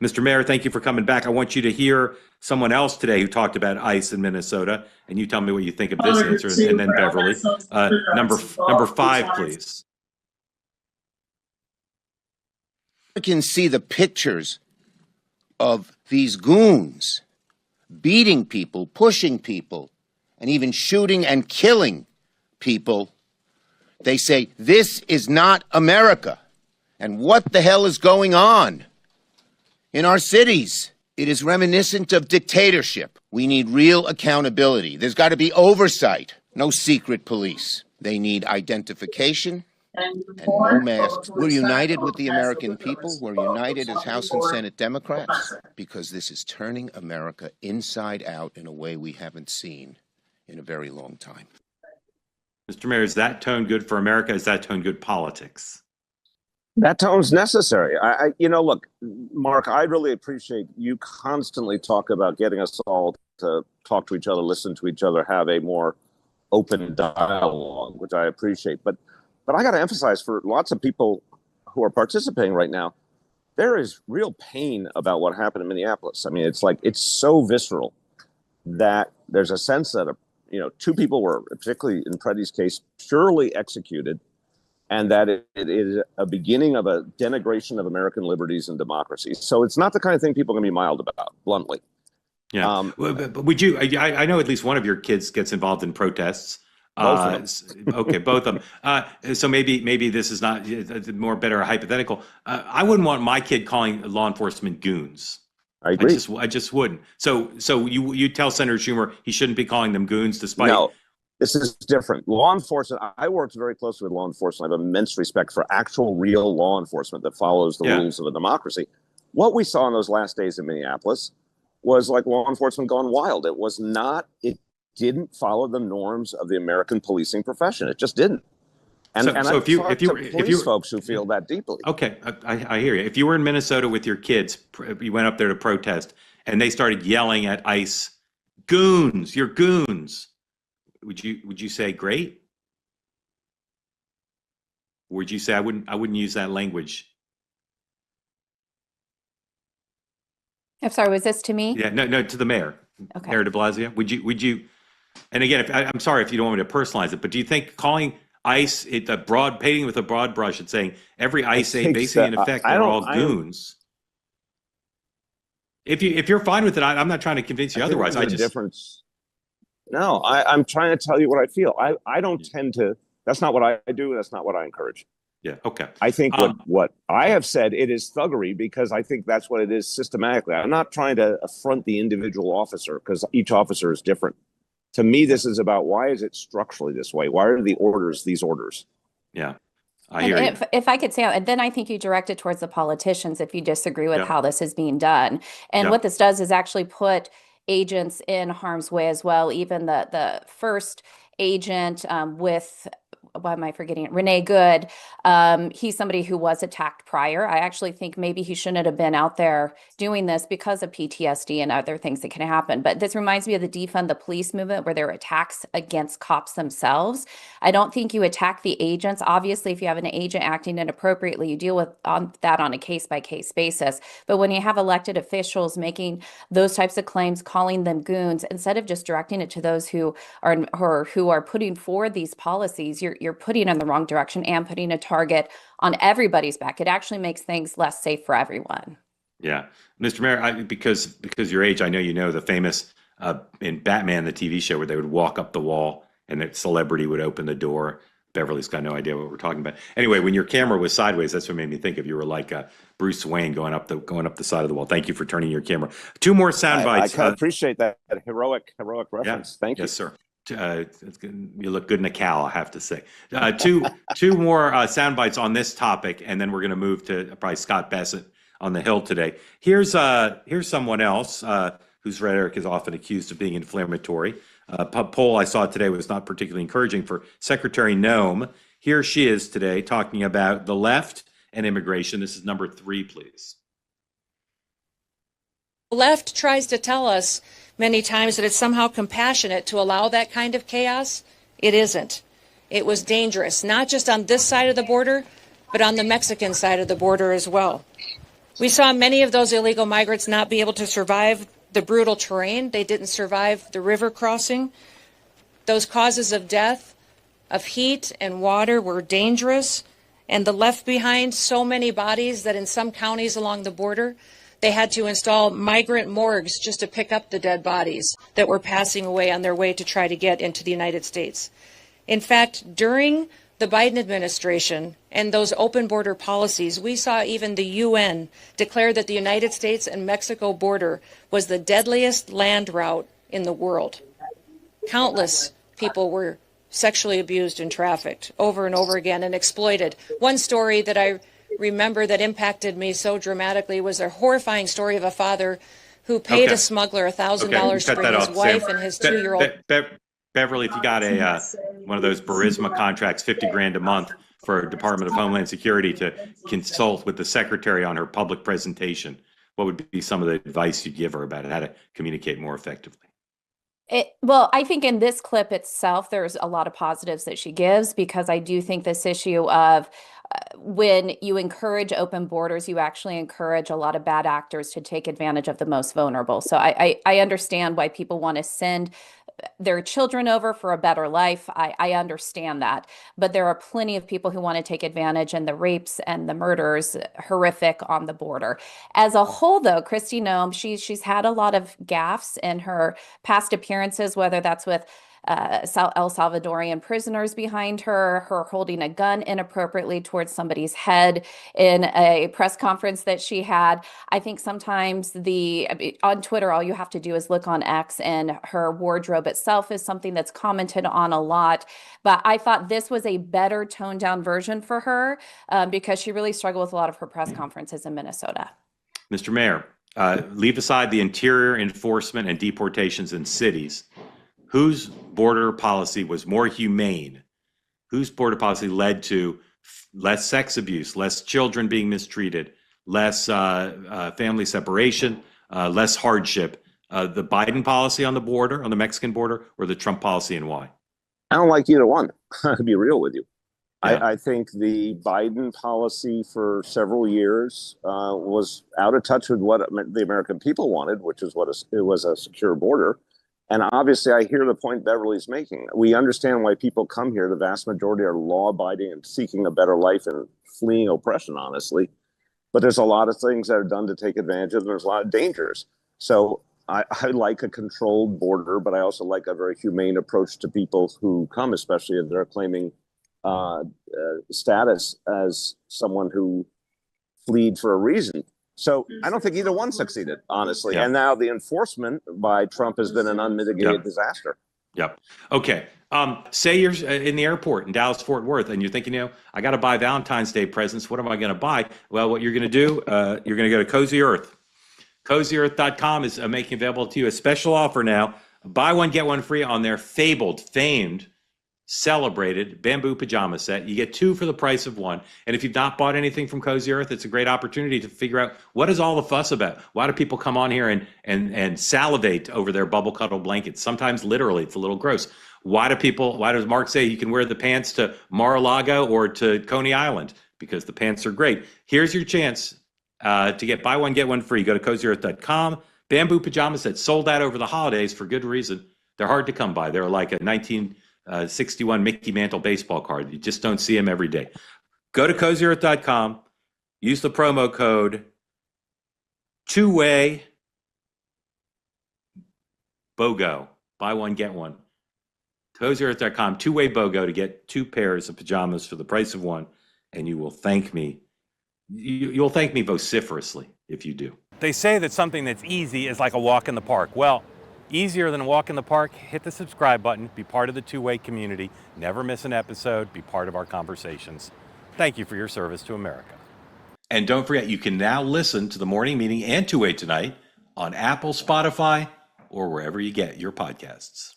Mr. Mayor, thank you for coming back. I want you to hear someone else today who talked about ICE in Minnesota, and you tell me what you think of this answer, and then Beverly. Number 5, please. You can see the pictures of these goons beating people, pushing people, and even shooting and killing people. They say, this is not America. And what the hell is going on in our cities? It is reminiscent of dictatorship. We need real accountability. There's got to be oversight. No secret police. They need identification and no masks. We're united with the American people. We're united as House and Senate Democrats because this is turning America inside out in a way we haven't seen in a very long time. Mr. Mayor, is that tone good for America? Is that tone good politics? That tone's necessary. Look, Mark, I really appreciate you constantly talk about getting us all to talk to each other, listen to each other, have a more open dialogue, which I appreciate. But I got to emphasize for lots of people who are participating right now, there is real pain about what happened in Minneapolis. I mean, it's so visceral that there's a sense that, 2 people were, particularly in Preddy's case, purely executed, and that it is a beginning of a denigration of American liberties and democracy. So it's not the kind of thing people can be mild about, bluntly. Yeah. But would you, I know at least one of your kids gets involved in protests. Okay, both of them. So maybe this is not more better hypothetical. I wouldn't want my kid calling law enforcement goons. I agree. I just wouldn't. So you tell Senator Schumer he shouldn't be calling them goons, despite. No, this is different. Law enforcement. I worked very closely with law enforcement. I have immense respect for actual, real law enforcement that follows the rules of a democracy. What we saw in those last days in Minneapolis was like law enforcement gone wild. It was not. It didn't follow the norms of the American policing profession. It just didn't. And if you folks who feel that deeply. Okay, I hear you. If you were in Minnesota with your kids, you went up there to protest, and they started yelling at ICE, "Goons, you're goons," would you say great? Or would you say I wouldn't use that language? I'm sorry, was this to me? Yeah, no, to the mayor. Okay. Mayor de Blasio. Would you? And again, I'm sorry if you don't want me to personalize it, but do you think calling ICE painting with a broad brush and saying every ICE aid basically in effect are all goons? If you're fine with it, I'm not trying to convince you otherwise. No, I'm trying to tell you what I feel. I don't tend to. That's not what I do. That's not what I encourage. Yeah. Okay. I think what I have said, it is thuggery because I think that's what it is systematically. I'm not trying to affront the individual officer because each officer is different. To me, this is about why is it structurally this way? Why are the orders these orders? Yeah, I hear you. If I could say, and then I think you direct it towards the politicians if you disagree with how this is being done. And what this does is actually put agents in harm's way as well. Even the first agent with, why am I forgetting it? Renee Good. He's somebody who was attacked prior. I actually think maybe he shouldn't have been out there doing this because of PTSD and other things that can happen. But this reminds me of the defund the police movement where there were attacks against cops themselves. I don't think you attack the agents. Obviously, if you have an agent acting inappropriately, you deal with that on a case-by-case basis. But when you have elected officials making those types of claims, calling them goons, instead of just directing it to those who are putting forward these policies, you're putting in the wrong direction and putting a target on everybody's back. It actually makes things less safe for everyone. Yeah. Mr. Mayor, because your age, I know you know the famous in Batman, the TV show, where they would walk up the wall and that celebrity would open the door. Beverly's got no idea what we're talking about. Anyway, when your camera was sideways, that's what made me think of you were like Bruce Wayne going up the side of the wall. Thank you for turning your camera. 2 more sound bites. I appreciate that heroic reference. Thank you. Yes, sir. You look good in a cowl, I have to say. Two more sound bites on this topic, and then we're going to move to probably Scott Bassett on the Hill today. Here's someone else whose rhetoric is often accused of being inflammatory. A poll I saw today was not particularly encouraging for Secretary Noem. Here she is today talking about the left and immigration. This is number 3, please. The left tries to tell us many times that it's somehow compassionate to allow that kind of chaos. It isn't. It was dangerous, not just on this side of the border, but on the Mexican side of the border as well. We saw many of those illegal migrants not be able to survive the brutal terrain. They didn't survive the river crossing. Those causes of death, of heat and water, were dangerous, and the left behind so many bodies that in some counties along the border, they had to install migrant morgues just to pick up the dead bodies that were passing away on their way to try to get into the United States. In fact, during the Biden administration and those open border policies, we saw even the UN declare that the United States and Mexico border was the deadliest land route in the world. Countless people were sexually abused and trafficked over and over again and exploited. One story that I remember that impacted me so dramatically was a horrifying story of a father who paid a smuggler $1,000 to bring his wife and his 2-year-old. Beverly, if you got one of those Burisma contracts, 50 grand a month for Department of Homeland Security to consult with the secretary on her public presentation, what would be some of the advice you'd give her about how to communicate more effectively? Well, I think in this clip itself, there's a lot of positives that she gives, because I do think this issue of when you encourage open borders, you actually encourage a lot of bad actors to take advantage of the most vulnerable. So I understand why people want to send their children over for a better life. I understand that. But there are plenty of people who want to take advantage, and the rapes and the murders, horrific on the border. As a whole, though, Kristi Noem, she's had a lot of gaffes in her past appearances, whether that's with El Salvadorian prisoners behind her holding a gun inappropriately towards somebody's head in a press conference that she had. I think sometimes on Twitter, all you have to do is look on X, and her wardrobe itself is something that's commented on a lot. But I thought this was a better toned down version for her, because she really struggled with a lot of her press conferences in Minnesota. Mr. Mayor, leave aside the interior enforcement and deportations in cities. Whose border policy was more humane? Whose border policy led to less sex abuse, less children being mistreated, less family separation, less hardship? The Biden policy on the border, on the Mexican border, or the Trump policy, and why? I don't like either one, to be real with you. Yeah. I think the Biden policy for several years was out of touch with what the American people wanted, which is it was a secure border. And obviously, I hear the point Beverly's making. We understand why people come here. The vast majority are law-abiding and seeking a better life and fleeing oppression, honestly. But there's a lot of things that are done to take advantage of them. There's a lot of dangers. So I like a controlled border, but I also like a very humane approach to people who come, especially if they're claiming status as someone who fled for a reason. So I don't think either one succeeded, honestly. Yeah. And now the enforcement by Trump has been an unmitigated disaster. Yep. Okay. Say you're in the airport in Dallas, Fort Worth, and you're thinking, I got to buy Valentine's Day presents. What am I going to buy? Well, what you're going to do, you're going to go to Cozy Earth. CozyEarth.com is making available to you a special offer now. Buy one, get one free on their famed, celebrated bamboo pajama set. You get 2 for the price of 1. And if you've not bought anything from Cozy Earth, it's a great opportunity to figure out, what is all the fuss about? Why do people come on here and salivate over their bubble cuddle blankets? Sometimes literally, it's a little gross. Why does Mark say you can wear the pants to Mar-a-Lago or to Coney Island? Because the pants are great. Here's your chance to get buy one, get one free. Go to CozyEarth.com. Bamboo pajama sets sold out over the holidays for good reason. They're hard to come by. They're like a 1961 Mickey Mantle baseball card. You just don't see them every day. Go to CozyEarth.com. Use the promo code two-way BOGO. Buy one, get one. CozyEarth.com, two-way BOGO to get 2 pairs of pajamas for the price of 1. And you will thank me. You'll thank me vociferously if you do. They say that something that's easy is like a walk in the park. Well, easier than a walk in the park, hit the subscribe button, be part of the two-way community, never miss an episode, be part of our conversations. Thank you for your service to America. And don't forget, you can now listen to the morning meeting and Two-Way Tonight on Apple, Spotify, or wherever you get your podcasts.